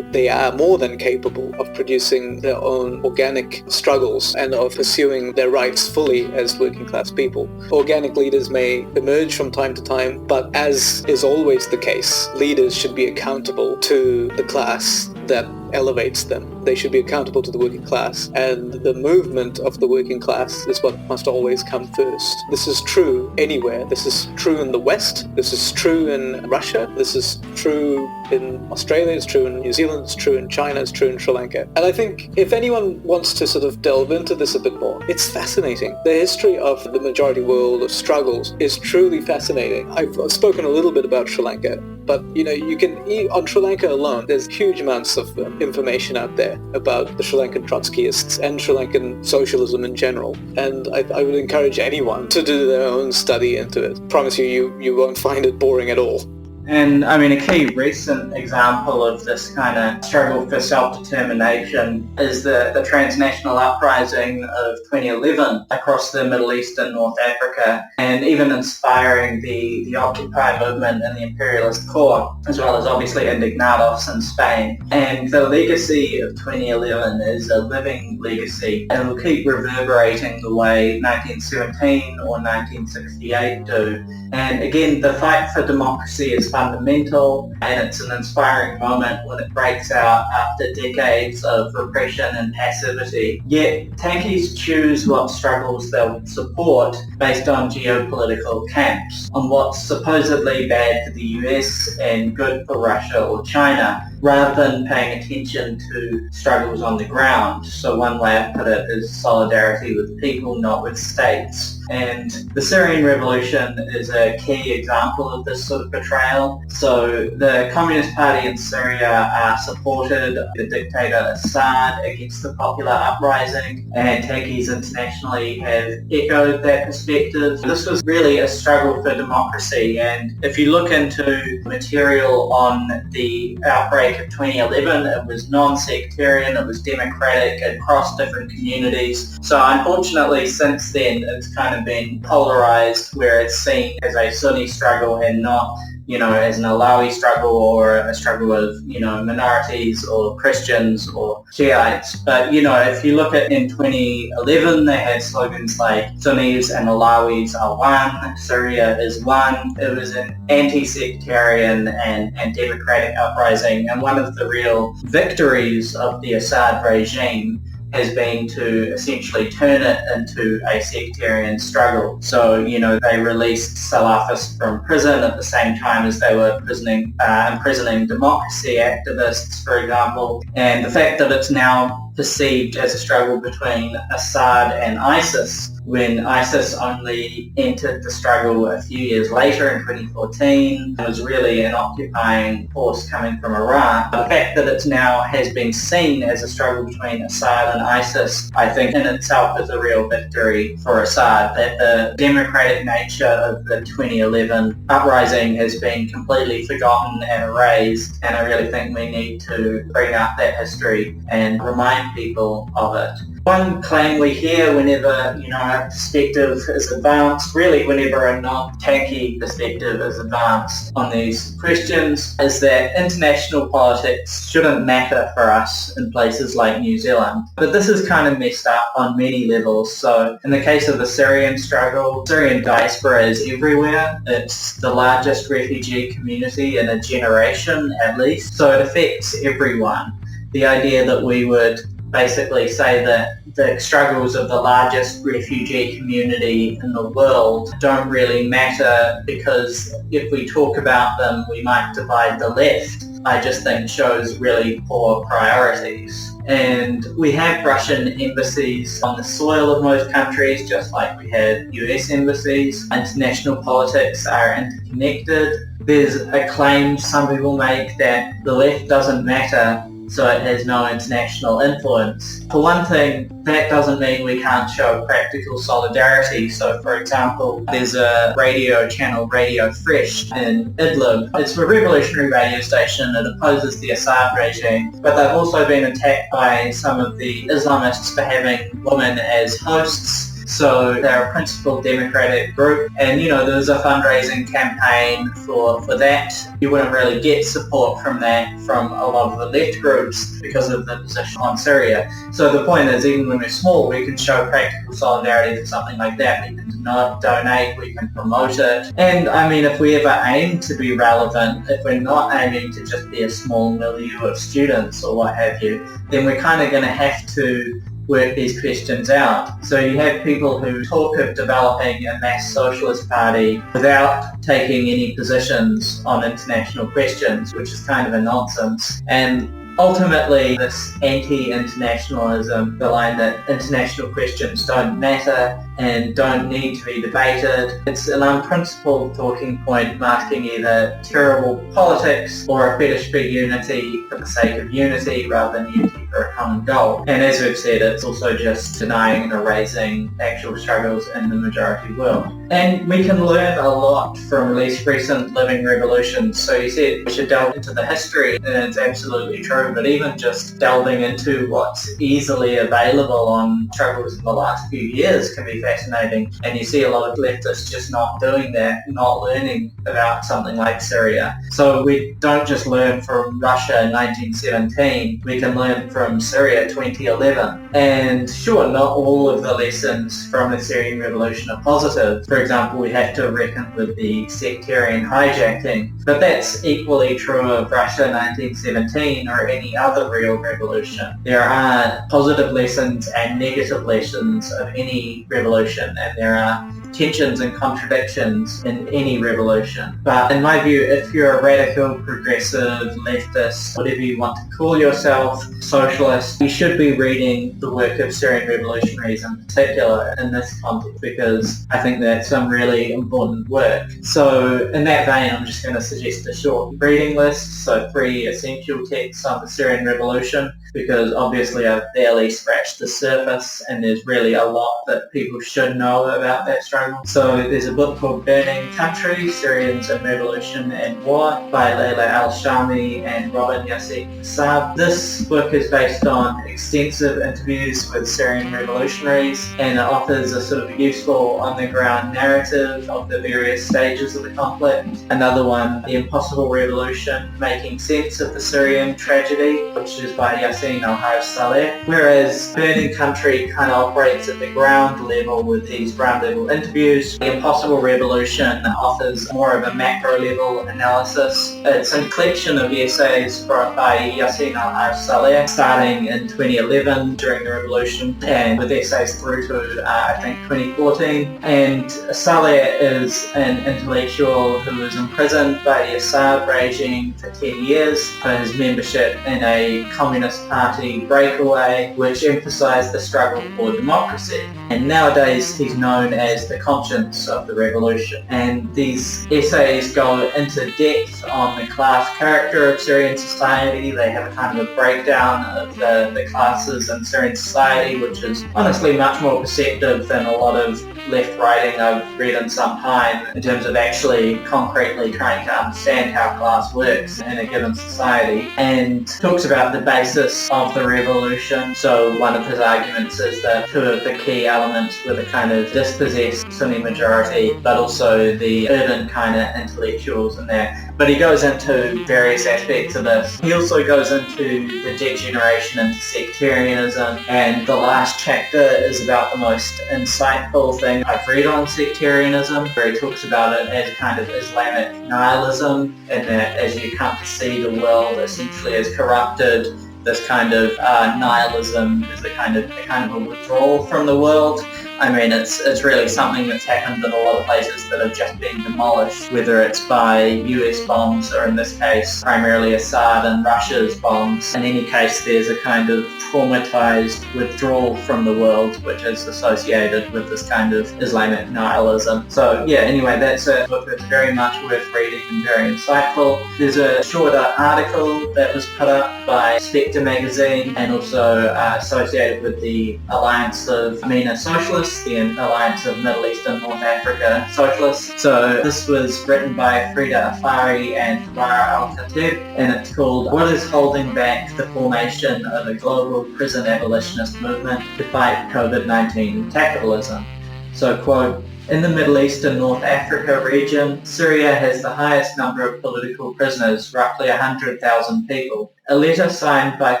are more than capable of producing their own organic struggles and of pursuing their rights fully as working class people. Organic leaders may emerge from time to time, but as is always the case, leaders should be accountable to the class that elevates them. They should be accountable to the working class, and the movement of the working class is what must always come first. This is true anywhere. This is true in the West. This is true in Russia. This is true in Australia. It's true in New Zealand. It's true in China. It's true in Sri Lanka. And I think if anyone wants to sort of delve into this a bit more, it's fascinating. The history of the majority world of struggles is truly fascinating. I've spoken a little bit about Sri Lanka, but you can, on Sri Lanka alone, there's huge amounts of information out there about the Sri Lankan Trotskyists and Sri Lankan socialism in general. And I would encourage anyone to do their own study into it. Promise you won't find it boring at all. And I mean, a key recent example of this kind of struggle for self-determination is the transnational uprising of 2011 across the Middle East and North Africa, and even inspiring the Occupy movement in the imperialist core, as well as obviously Indignados in Spain. And the legacy of 2011 is a living legacy, and will keep reverberating the way 1917 or 1968 do. And again, the fight for democracy is fundamental, and it's an inspiring moment when it breaks out after decades of repression and passivity. Yet tankies choose what struggles they'll support based on geopolitical camps, on what's supposedly bad for the US and good for Russia or China, rather than paying attention to struggles on the ground. So one way I put it is solidarity with people, not with states. And the Syrian Revolution is a key example of this sort of betrayal. So the Communist Party in Syria supported the dictator Assad against the popular uprising, and tankies internationally have echoed that perspective. This was really a struggle for democracy, and if you look into material on the outbreak of 2011, it was non-sectarian, it was democratic across different communities. So unfortunately since then it's kind of been polarized, where it's seen as a Sunni struggle and not, as an Alawi struggle or a struggle of, minorities or Christians or Shiites. But, if you look at in 2011, they had slogans like Sunnis and Alawis are one, Syria is one. It was an anti-sectarian and democratic uprising, and one of the real victories of the Assad regime has been to essentially turn it into a sectarian struggle. So, they released Salafists from prison at the same time as they were imprisoning democracy activists, for example. And the fact that it's now perceived as a struggle between Assad and ISIS, when ISIS only entered the struggle a few years later in 2014. It was really an occupying force coming from Iraq. The fact that it now has been seen as a struggle between Assad and ISIS, I think in itself is a real victory for Assad, that the democratic nature of the 2011 uprising has been completely forgotten and erased, and I really think we need to bring up that history and remind people of it. One claim we hear whenever, a perspective is advanced, really whenever a non-tanky perspective is advanced on these questions, is that international politics shouldn't matter for us in places like New Zealand. But this is kind of messed up on many levels. So in the case of the Syrian struggle, Syrian diaspora is everywhere. It's the largest refugee community in a generation at least. So it affects everyone. The idea that we would basically say that the struggles of the largest refugee community in the world don't really matter because if we talk about them, we might divide the left, I just think shows really poor priorities. And we have Russian embassies on the soil of most countries, just like we had US embassies. International politics are interconnected. There's a claim some people make that the left doesn't matter, so it has no international influence. For one thing, that doesn't mean we can't show practical solidarity. So for example, there's a radio channel, Radio Fresh in Idlib. It's a revolutionary radio station that opposes the Assad regime, but they've also been attacked by some of the Islamists for having women as hosts. So they're a principled democratic group, and there's a fundraising campaign for that. You wouldn't really get support from that from a lot of the left groups because of the position on Syria. So the point is, even when we're small, we can show practical solidarity for something like that. We can donate, we can promote it. And I mean, if we ever aim to be relevant, if we're not aiming to just be a small milieu of students or what have you, then we're kind of going to have to work these questions out. So you have people who talk of developing a mass socialist party without taking any positions on international questions, which is kind of a nonsense. And ultimately, this anti-internationalism, the line that international questions don't matter and don't need to be debated, it's an unprincipled talking point masking either terrible politics or a fetish for unity for the sake of unity rather than unity for a common goal. And as we've said, it's also just denying and erasing actual struggles in the majority world. And we can learn a lot from these recent living revolutions. So you said we should delve into the history, and it's absolutely true, but even just delving into what's easily available on struggles in the last few years can be fascinating. And you see a lot of leftists just not doing that, not learning about something like Syria. So we don't just learn from Russia in 1917, we can learn from Syria 2011. And sure, not all of the lessons from the Syrian Revolution are positive. For example, we have to reckon with the sectarian hijacking, but that's equally true of Russia 1917 or any other real revolution. There are positive lessons and negative lessons of any revolution, and there are tensions and contradictions in any revolution. But in my view, if you're a radical, progressive, leftist, whatever you want to call yourself, socialist, you should be reading the work of Syrian revolutionaries in particular in this context, because I think that's some really important work. So in that vein, I'm just going to suggest a short reading list, so 3 essential texts on the Syrian Revolution, because obviously I've barely scratched the surface and there's really a lot that people should know about that struggle. So there's a book called Burning Country, Syrians in Revolution and War by Layla Al-Shami and Robin Yasik Saab. This book is based on extensive interviews with Syrian revolutionaries, and it offers a sort of useful on-the-ground narrative of the various stages of the conflict. Another one, The Impossible Revolution, Making Sense of the Syrian Tragedy, which is by Yassin Al-Saleh. Whereas Burning Country kind of operates at the ground level with these ground level interviews. The Impossible Revolution offers more of a macro level analysis. It's a collection of essays by Yassin Al-Saleh starting in 2011 during the revolution, and with essays through to I think 2014. And Saleh is an intellectual who was imprisoned by the Assad regime for 10 years for his membership in a Communist Party breakaway which emphasised the struggle for democracy. And nowadays he's known as the conscience of the revolution. And these essays go into depth on the class character of Syrian society. They have a kind of a breakdown of the classes in Syrian society, which is honestly much more perceptive than a lot of left writing I've read in some time in terms of actually concretely trying to understand how class works in a given society, and talks about the basis of the revolution. So one of his arguments is that 2 of the key elements were the kind of dispossessed Sunni majority, but also the urban kind of intellectuals in there. But he goes into various aspects of this. He also goes into the degeneration into sectarianism, and the last chapter is about the most insightful thing I've read on sectarianism, where he talks about it as kind of Islamic nihilism, and that as you come to see the world essentially as corrupted, this kind of nihilism is a kind of a withdrawal from the world. I mean, it's really something that's happened in a lot of places that have just been demolished, whether it's by US bombs or in this case primarily Assad and Russia's bombs. In any case, there's a kind of traumatized withdrawal from the world which is associated with this kind of Islamic nihilism. So yeah, anyway, that's a book that's very much worth reading and very insightful. There's a shorter article that was put up by Spectre magazine and also associated with the Alliance of MENA Socialists, the Alliance of Middle East and North Africa Socialists. So this was written by Frida Afari and Tamara Al-Khatib, and it's called What is Holding Back the Formation of a Global Prison Abolitionist Movement to Fight COVID-19 Capitalism. So, quote, in the Middle East and North Africa region, Syria has the highest number of political prisoners, roughly 100,000 people. A letter signed by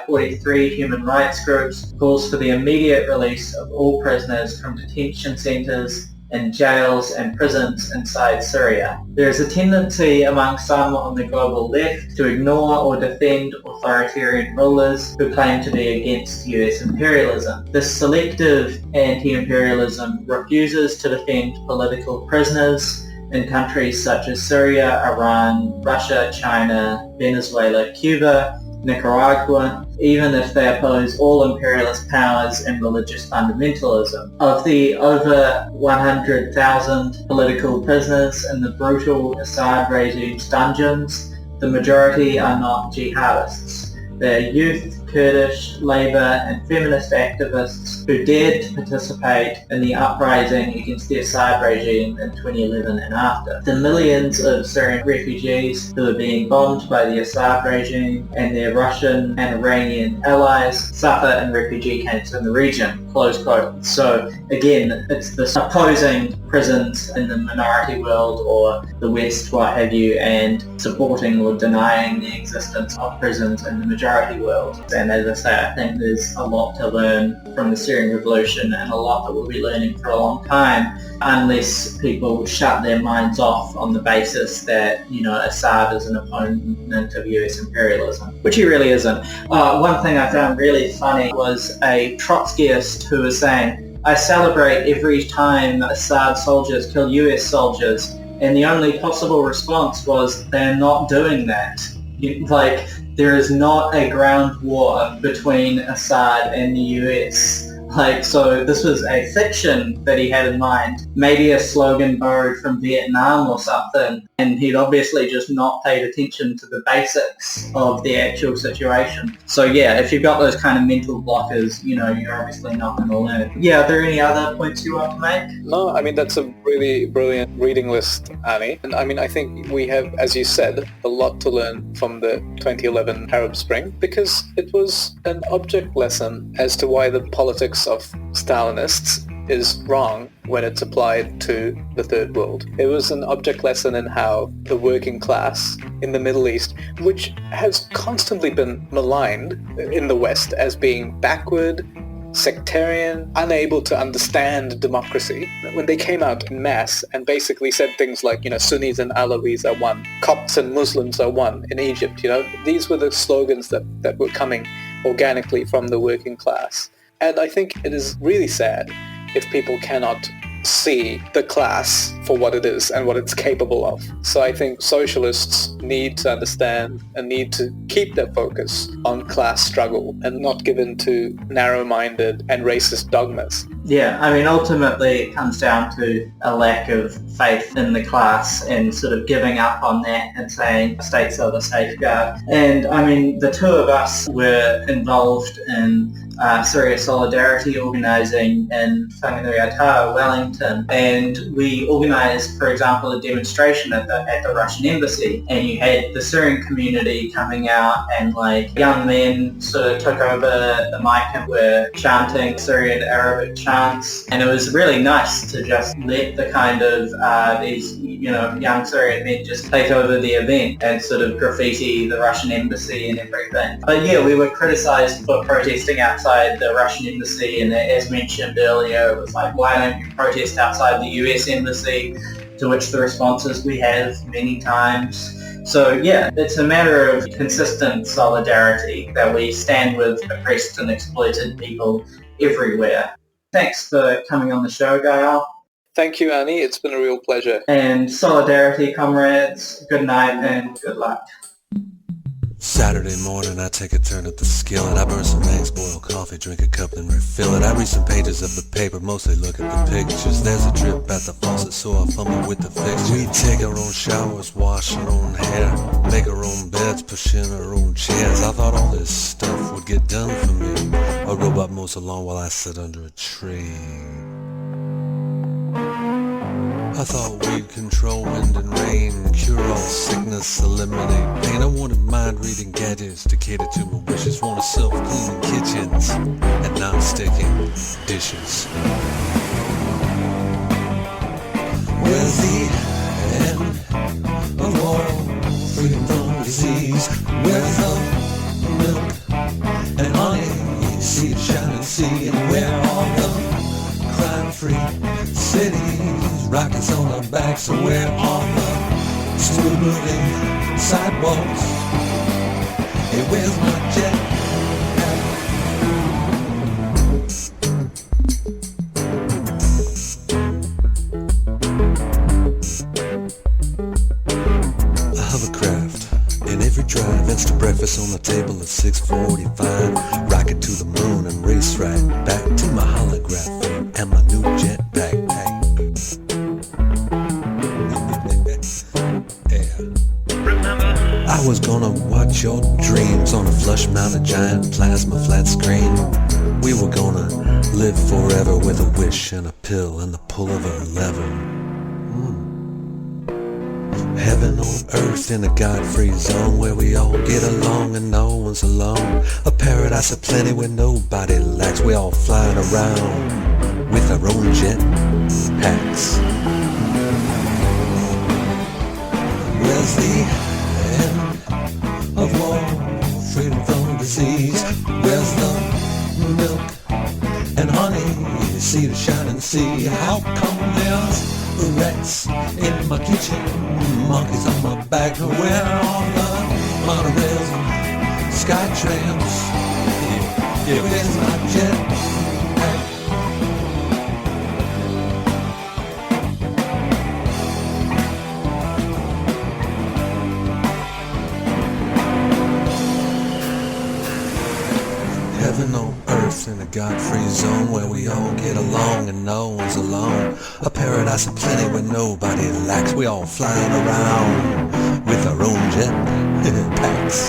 43 human rights groups calls for the immediate release of all prisoners from detention centres and jails and prisons inside Syria. There is a tendency among some on the global left to ignore or defend authoritarian rulers who claim to be against US imperialism. This selective anti-imperialism refuses to defend political prisoners in countries such as Syria, Iran, Russia, China, Venezuela, Cuba, Nicaragua, even if they oppose all imperialist powers and religious fundamentalism. Of the over 100,000 political prisoners in the brutal Assad regime's dungeons, the majority are not jihadists. They're youth, Kurdish, Labour and feminist activists who dared to participate in the uprising against the Assad regime in 2011 and after. The millions of Syrian refugees who are being bombed by the Assad regime and their Russian and Iranian allies suffer in refugee camps in the region, close quote. So again, it's this opposing prisons in the minority world or the West, what have you, and supporting or denying the existence of prisons in the majority world. And as I say, I think there's a lot to learn from the Syrian Revolution and a lot that we'll be learning for a long time unless people shut their minds off on the basis that, Assad is an opponent of US imperialism, which he really isn't. One thing I found really funny was a Trotskyist who was saying, I celebrate every time Assad soldiers kill US soldiers, and the only possible response was they're not doing that. There is not a ground war between Assad and the US. So this was a fiction that he had in mind, maybe a slogan borrowed from Vietnam or something, and he'd obviously just not paid attention to the basics of the actual situation. So yeah, if you've got those kind of mental blockers, you're obviously not going to learn. Yeah, are there any other points you want to make? No, that's a really brilliant reading list, Annie. And I think we have, as you said, a lot to learn from the 2011 Arab Spring, because it was an object lesson as to why the politics of Stalinists is wrong when it's applied to the third world. It was an object lesson in how the working class in the Middle East, which has constantly been maligned in the West as being backward, sectarian, unable to understand democracy, when they came out in mass and basically said things like, Sunnis and Alawis are one, Copts and Muslims are one in Egypt, these were the slogans that were coming organically from the working class. And I think it is really sad if people cannot see the class for what it is and what it's capable of. So I think socialists need to understand and need to keep their focus on class struggle and not give in to narrow-minded and racist dogmas. Yeah, ultimately it comes down to a lack of faith in the class and sort of giving up on that and saying states are the safeguard. And the two of us were involved in Syria Solidarity organising in Whanganui-a-Tara, Wellington, and we organised, for example, a demonstration at the Russian embassy, and you had the Syrian community coming out and young men sort of took over the mic and were chanting Syrian Arabic chants, and it was really nice to just let the kind of these young Syrian men just take over the event and sort of graffiti the Russian embassy and everything. But yeah, we were criticised for protesting outside the Russian embassy, and as mentioned earlier, it was why don't you protest outside the US embassy, to which the response is we have many times. So yeah, it's a matter of consistent solidarity that we stand with oppressed and exploited people everywhere. Thanks for coming on the show, Gayaal. Thank you, Annie. It's been a real pleasure. And solidarity, comrades. Good night and good luck. Saturday morning, I take a turn at the skillet. I burn some eggs, boil coffee, drink a cup, then refill it. I read some pages of the paper, mostly look at the pictures. There's a drip at the faucet, so I fumble with the fixture. We take our own showers, wash our own hair, make our own beds, push in our own chairs. I thought all this stuff would get done for me. A robot mows along while I sit under a tree. I thought we'd control wind and rain, cure all sickness, eliminate pain. I wanted mind-reading gadgets to cater to my wishes. Wanted self-cleaning kitchens and non-sticking dishes. Where's the end of all freedom from disease? Where's the milk and honey? See the shining sea, and where are the crime-free cities? Rockets on our backs, and we're on the still moving sidewalks. Hey, where's my jetpack? A hovercraft in every drive, instant breakfast on the table at 6:45. Rocket to the moon and race right back to my holograph and my new jetpack. I was gonna watch your dreams on a flush-mounted giant plasma flat screen. We were gonna live forever with a wish and a pill and the pull of a lever. Heaven on earth in a God-free zone where we all get along and no one's alone. A paradise of plenty where nobody lacks. We all flying around with our own jet packs. Where's the end of war? Freedom from disease. Where's the milk and honey? See the shining sea. How come there's rats in my kitchen, monkeys on my back? Where are the monorails and sky trams? Yeah, where's my jet? Heaven on earth in a God-free zone where we all get along and no one's alone. A paradise of plenty where nobody lacks. We all flying around with our own jet packs.